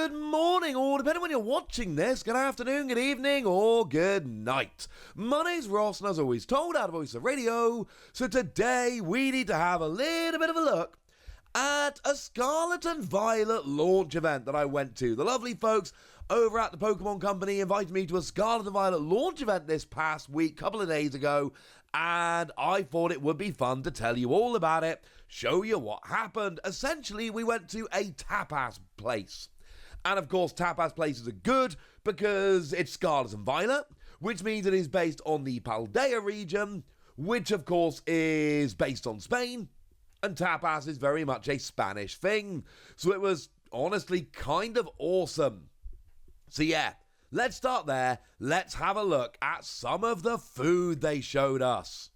Good morning, or depending on when you're watching this, good afternoon, good evening, or good night. My name's Ross, and as always told, out of Voice of Radio, so today we need to have a little bit of a look at a Scarlet and Violet launch event that I went to. The lovely folks over at the Pokémon Company invited me to a Scarlet and Violet launch event this past week, couple of days ago, and I thought it would be fun to tell you all about it, show you what happened. Essentially, we went to a tapas place. And of course, tapas places are good because it's Scarlet and Violet, which means it is based on the Paldea region, which of course is based on Spain, and tapas is very much a Spanish thing. So it was honestly kind of awesome. So yeah, let's start there. Let's have a look at some of the food they showed us.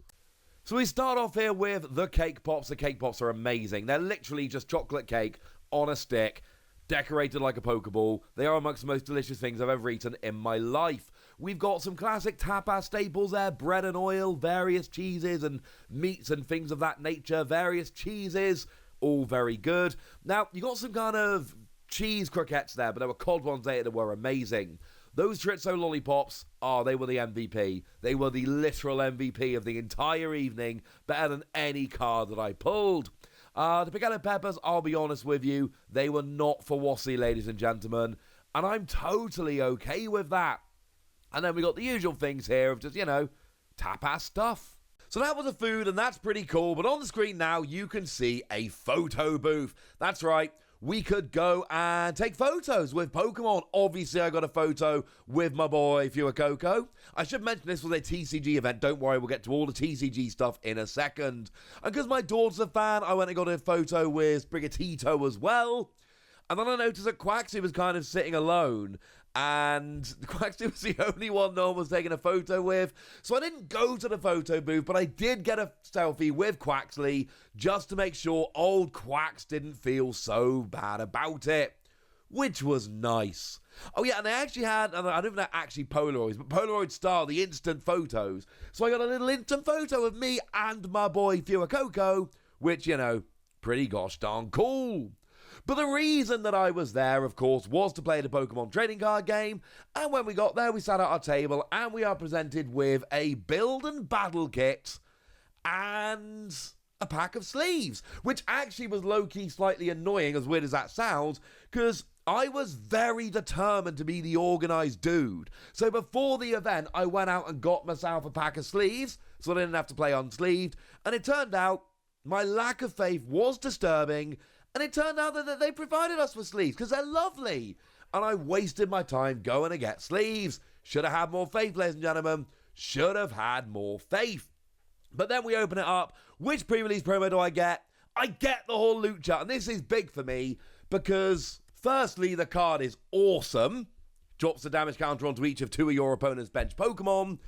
So we start off here with the cake pops. The cake pops are amazing. They're literally just chocolate cake on a stick, decorated like a Pokeball. They are amongst the most delicious things I've ever eaten in my life. We've got some classic tapas staples there, bread and oil, various cheeses and meats and things of that nature, various cheeses, all very good. Now, you got some kind of cheese croquettes there, but there were cod ones there that were amazing. Those chorizo lollipops, they were the MVP. They were the literal MVP of the entire evening, better than any card that I pulled. The picante peppers, I'll be honest with you, they were not for Wassy, ladies and gentlemen, and I'm totally okay with that. And then we got the usual things here of just, tapas stuff. So that was the food, and that's pretty cool, but on the screen now, you can see a photo booth. That's right, we could go and take photos with Pokemon. Obviously, I got a photo with my boy, Fuecoco. I should mention this was a TCG event. Don't worry, we'll get to all the TCG stuff in a second. And because my daughter's a fan, I went and got a photo with Sprigatito as well. And then I noticed that Quaxly was kind of sitting alone, and Quaxly was the only one no one was taking a photo with. So I didn't go to the photo booth, but I did get a selfie with Quaxly just to make sure old Quax didn't feel so bad about it, which was nice. Oh yeah, and I actually had, I don't know if they're actually Polaroids, but Polaroid style, the instant photos. So I got a little instant photo of me and my boy Fuecoco, which, pretty gosh darn cool. But the reason that I was there, of course, was to play the Pokemon trading card game, and when we got there, we sat at our table, and we are presented with a build and battle kit, and a pack of sleeves, which actually was low-key slightly annoying, as weird as that sounds, because I was very determined to be the organised dude. So before the event, I went out and got myself a pack of sleeves, so I didn't have to play unsleeved, and it turned out my lack of faith was disturbing. And it turned out that they provided us with sleeves because they're lovely. And I wasted my time going to get sleeves. Should have had more faith, ladies and gentlemen. Should have had more faith. But then we open it up. Which pre-release promo do I get? I get the whole Lucha. And this is big for me because, firstly, the card is awesome. Drops the damage counter onto each of two of your opponent's bench Pokemon.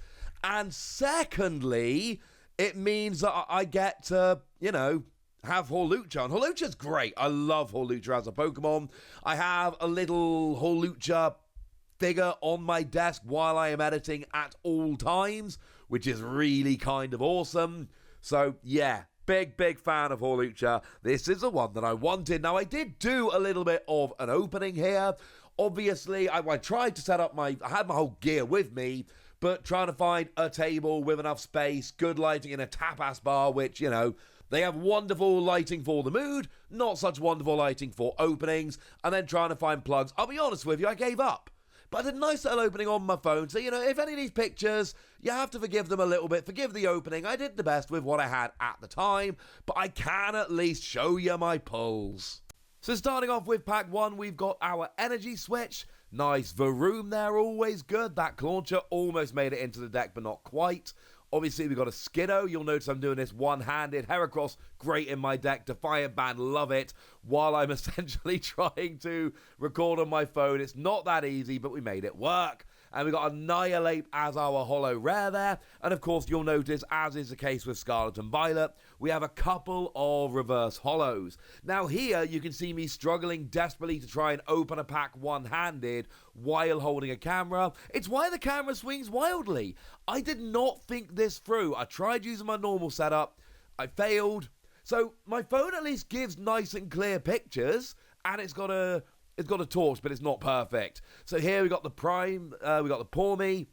And secondly, it means that I get to, have Hawlucha, and Hawlucha's great. I love Hawlucha as a Pokemon. I have a little Hawlucha figure on my desk while I am editing at all times, which is really kind of awesome. So yeah, big fan of Hawlucha. This is the one that I wanted. Now I did do a little bit of an opening here. Obviously, I tried to set up I had my whole gear with me, but trying to find a table with enough space, good lighting in a tapas bar, which, they have wonderful lighting for the mood, not such wonderful lighting for openings, and then trying to find plugs. I'll be honest with you, I gave up. But I did a nice little opening on my phone, so, if any of these pictures, you have to forgive them a little bit, forgive the opening. I did the best with what I had at the time, but I can at least show you my pulls. So starting off with pack 1, we've got our energy switch. Nice Varoom there, always good. That Clauncher almost made it into the deck, but not quite. Obviously, we've got a Skiddo. You'll notice I'm doing this one-handed. Heracross, great in my deck. Defiant Band, love it. While I'm essentially trying to record on my phone. It's not that easy, but we made it work. And we got Annihilate as our holo rare there. And of course, you'll notice, as is the case with Scarlet and Violet, we have a couple of reverse holos. Now here, you can see me struggling desperately to try and open a pack one-handed while holding a camera. It's why the camera swings wildly. I did not think this through. I tried using my normal setup. I failed. So my phone at least gives nice and clear pictures, and it's got a it's got a torch, but it's not perfect. So here we got the Prime, we got the Pawmi,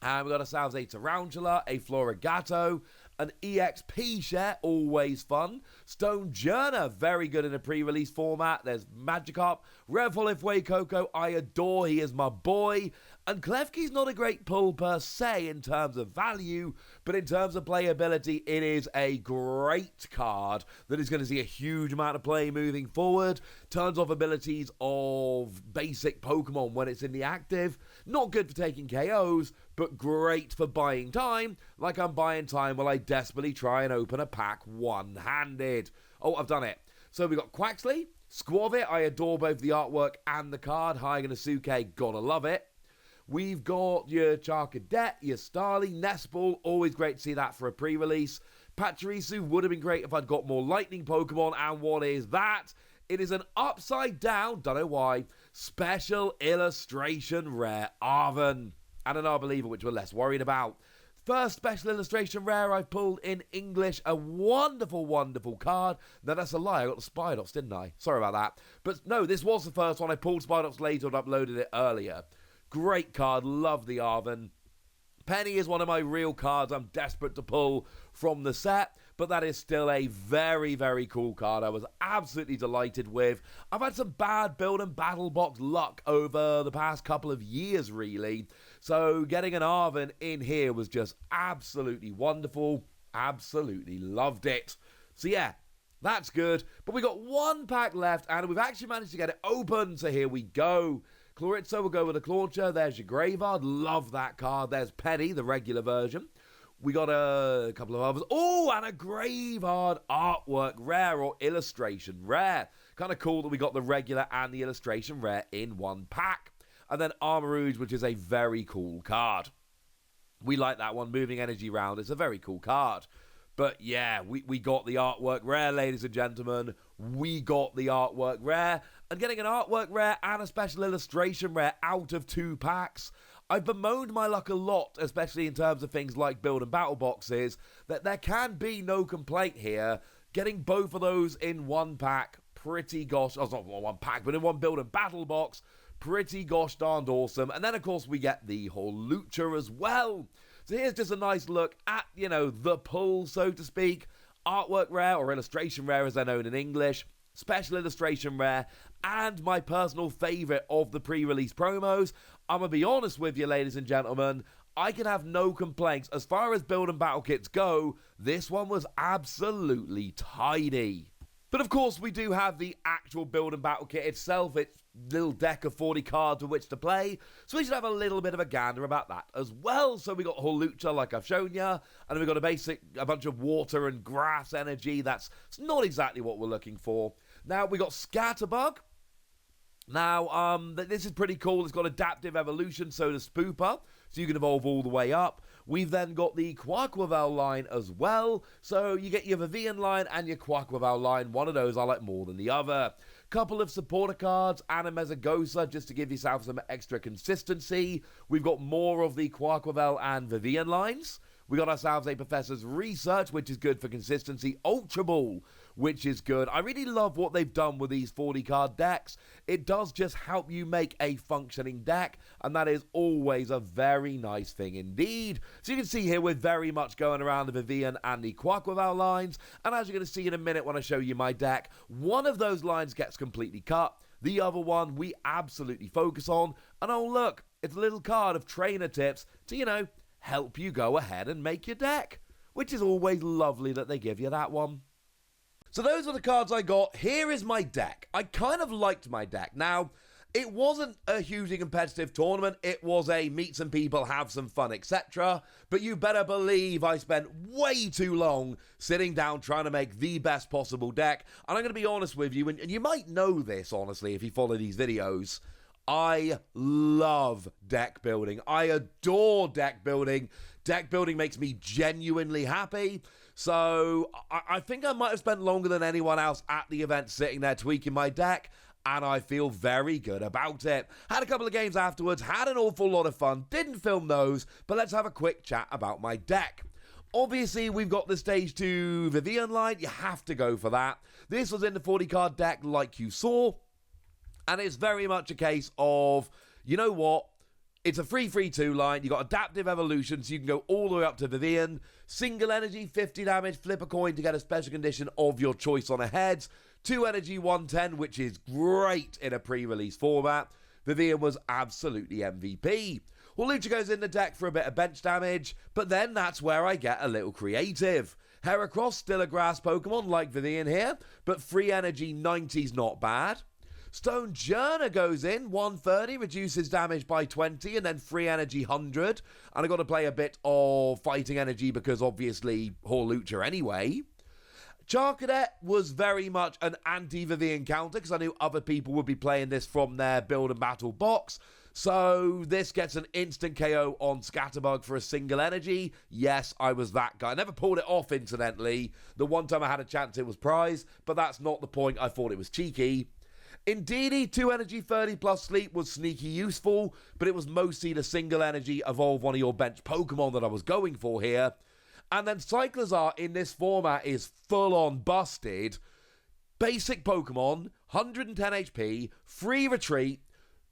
and we got ourselves a Tarantula, a Florigato, an EXP share, always fun. Stone Journer, very good in a pre-release format. There's Magikarp, Revolifway Coco, I adore, he is my boy. And Klefki's not a great pull per se in terms of value, but in terms of playability, it is a great card that is going to see a huge amount of play moving forward. Turns off abilities of basic Pokemon when it's in the active. Not good for taking KOs, but great for buying time, like I'm buying time while I desperately try and open a pack one-handed. Oh, I've done it. So we got Quaxley, Squavit, I adore both the artwork and the card. Hyganasuke, gotta love it. We've got your Charcadet, your Starly, Nestball, always great to see that for a pre-release. Pachirisu would have been great if I'd got more lightning Pokemon, and what is that? It is an upside down, don't know why, special illustration rare Arven, and an Arboliva, which we're less worried about. First special illustration rare I've pulled in English, a wonderful, wonderful card. No, that's a lie, I got the Spidops, didn't I? Sorry about that. But no, this was the first one. I pulled Spidops later and uploaded it earlier. Great card, love the Arven. Penny is one of my real cards I'm desperate to pull from the set, but that is still a very, very cool card I was absolutely delighted with. I've had some bad build and battle box luck over the past couple of years, really. So getting an Arven in here was just absolutely wonderful. Absolutely loved it. So yeah, that's good. But we got one pack left, and we've actually managed to get it open, so here we go. Chloritzo will go with a Clauncher. There's your Graveyard. Love that card. There's Penny, the regular version. We got a couple of others. Oh, and a Graveyard artwork rare or illustration rare. Kind of cool that we got the regular and the illustration rare in one pack. And then Armarouge, which is a very cool card. We like that one. Moving Energy Round. It's a very cool card. But yeah, we got the artwork rare, ladies and gentlemen. We got the artwork rare. And getting an artwork rare and a special illustration rare out of 2 packs. I've bemoaned my luck a lot, especially in terms of things like build and battle boxes, that there can be no complaint here. Getting both of those in one pack, pretty gosh, oh, not one pack, but in one build and battle box, pretty gosh darned awesome. And then, of course, we get the Hawlucha as well. So here's just a nice look at, the pull, so to speak. Artwork rare, or illustration rare as they're known in English. Special illustration rare, and my personal favourite of the pre-release promos. I'm going to be honest with you, ladies and gentlemen, I can have no complaints. As far as build and battle kits go, this one was absolutely tidy. But of course, we do have the actual build and battle kit itself. It's little deck of 40 cards with which to play, so we should have a little bit of a gander about that as well. So we got Hawlucha, like I've shown you, and then we got a bunch of water and grass energy. That's not exactly what we're looking for. Now we got Scatterbug. Now this is pretty cool. It's got adaptive evolution, so does Spooper, so you can evolve all the way up. We've then got the Quaquaval line as well, so you get your Vivian line and your Quaquaval line. One of those I like more than the other. Couple of supporter cards and a Mesagosa just to give yourself some extra consistency. We've got more of the Quaquaval and Vivian lines. We got ourselves a Professor's Research, which is good for consistency. Ultra Ball, which is good. I really love what they've done with these 40-card decks. It does just help you make a functioning deck, and that is always a very nice thing indeed. So you can see here we're very much going around the Vivian and the Quaquaval lines, and as you're going to see in a minute when I show you my deck, one of those lines gets completely cut. The other one we absolutely focus on, and oh look, it's a little card of trainer tips to, help you go ahead and make your deck, which is always lovely that they give you that one. So those are the cards I got. Here is my deck. I kind of liked my deck. Now, it wasn't a hugely competitive tournament. It was a meet some people, have some fun, etc. But you better believe I spent way too long sitting down trying to make the best possible deck. And I'm going to be honest with you, and you might know this, honestly, if you follow these videos. I love deck building. I adore deck building. Deck building makes me genuinely happy. So I think I might have spent longer than anyone else at the event sitting there tweaking my deck, and I feel very good about it. Had a couple of games afterwards, had an awful lot of fun, didn't film those, but let's have a quick chat about my deck. Obviously, we've got the Stage 2 Vivian line. You have to go for that. This was in the 40-card deck like you saw. And it's very much a case of, you know what? It's a 3-3-2 line. You got adaptive evolution, so you can go all the way up to Vivian. Single energy, 50 damage. Flip a coin to get a special condition of your choice on a heads. 2 energy, 110, which is great in a pre-release format. Vivian was absolutely MVP. Well, Lucha goes in the deck for a bit of bench damage, but then that's where I get a little creative. Heracross, still a grass Pokemon like Vivian here, but free energy 90's not bad. Stonejourner goes in, 130, reduces damage by 20, and then free energy 100. And I got to play a bit of fighting energy because obviously Hawlucha anyway. Charcadet was very much an anti-Vivian counter because I knew other people would be playing this from their build and battle box. So this gets an instant KO on Scatterbug for a single energy. Yes, I was that guy. I never pulled it off, incidentally. The one time I had a chance, it was prize, but that's not the point. I thought it was cheeky. Indeedee, 2 energy, 30 plus sleep was sneaky useful, but it was mostly the single energy evolve one of your bench Pokemon that I was going for here. And then Cyclizar in this format is full on busted. Basic Pokemon, 110 HP, free retreat,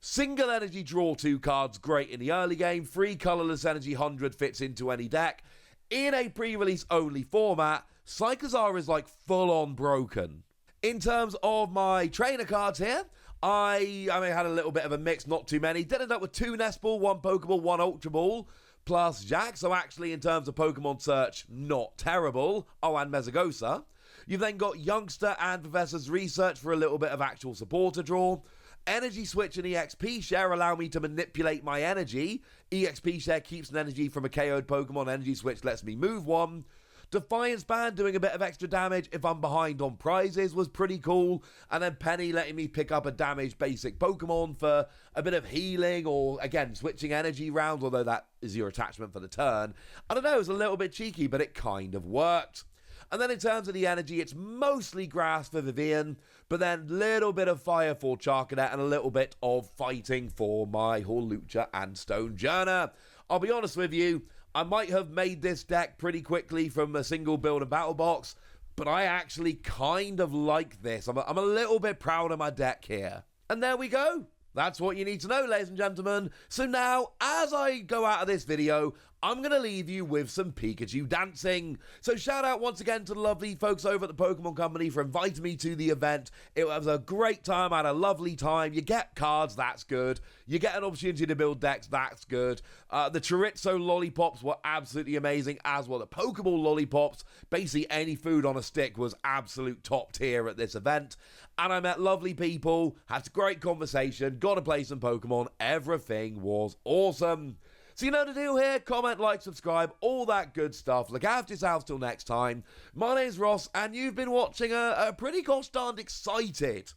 single energy draw 2 cards, great in the early game, free colorless energy 100 fits into any deck. In a pre-release only format, Cyclizar is like full on broken. In terms of my trainer cards here, I had a little bit of a mix, not too many. Did end up with 2 Nest Ball, 1 Pokeball, 1 Ultra Ball, plus Jack. So actually, in terms of Pokemon search, not terrible. Oh, and Mesagosa. You've then got Youngster and Professor's Research for a little bit of actual supporter draw. Energy Switch and EXP Share allow me to manipulate my energy. EXP Share keeps an energy from a KO'd Pokemon. Energy Switch lets me move one. Defiance Band doing a bit of extra damage if I'm behind on prizes was pretty cool. And then Penny letting me pick up a damaged basic Pokemon for a bit of healing or, again, switching energy rounds, although that is your attachment for the turn. I don't know, it was a little bit cheeky, but it kind of worked. And then in terms of the energy, it's mostly grass for Vivian, but then a little bit of fire for Charcadet and a little bit of fighting for my Hawlucha and Stonejourner. I'll be honest with you, I might have made this deck pretty quickly from a single build and battle box, but I actually kind of like this. I'm a little bit proud of my deck here. And there we go. That's what you need to know, ladies and gentlemen. So now, as I go out of this video, I'm going to leave you with some Pikachu dancing. So shout out once again to the lovely folks over at the Pokemon Company for inviting me to the event. It was a great time. I had a lovely time. You get cards, that's good. You get an opportunity to build decks, that's good. The Chorizo lollipops were absolutely amazing, as were the Pokeball lollipops. Basically, any food on a stick was absolute top tier at this event. And I met lovely people, had a great conversation, got to play some Pokemon. Everything was awesome. So you know the deal here. Comment, like, subscribe, all that good stuff. Look after yourselves till next time. My name's Ross, and you've been watching a pretty gosh darned excited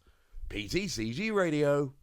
PTCG Radio.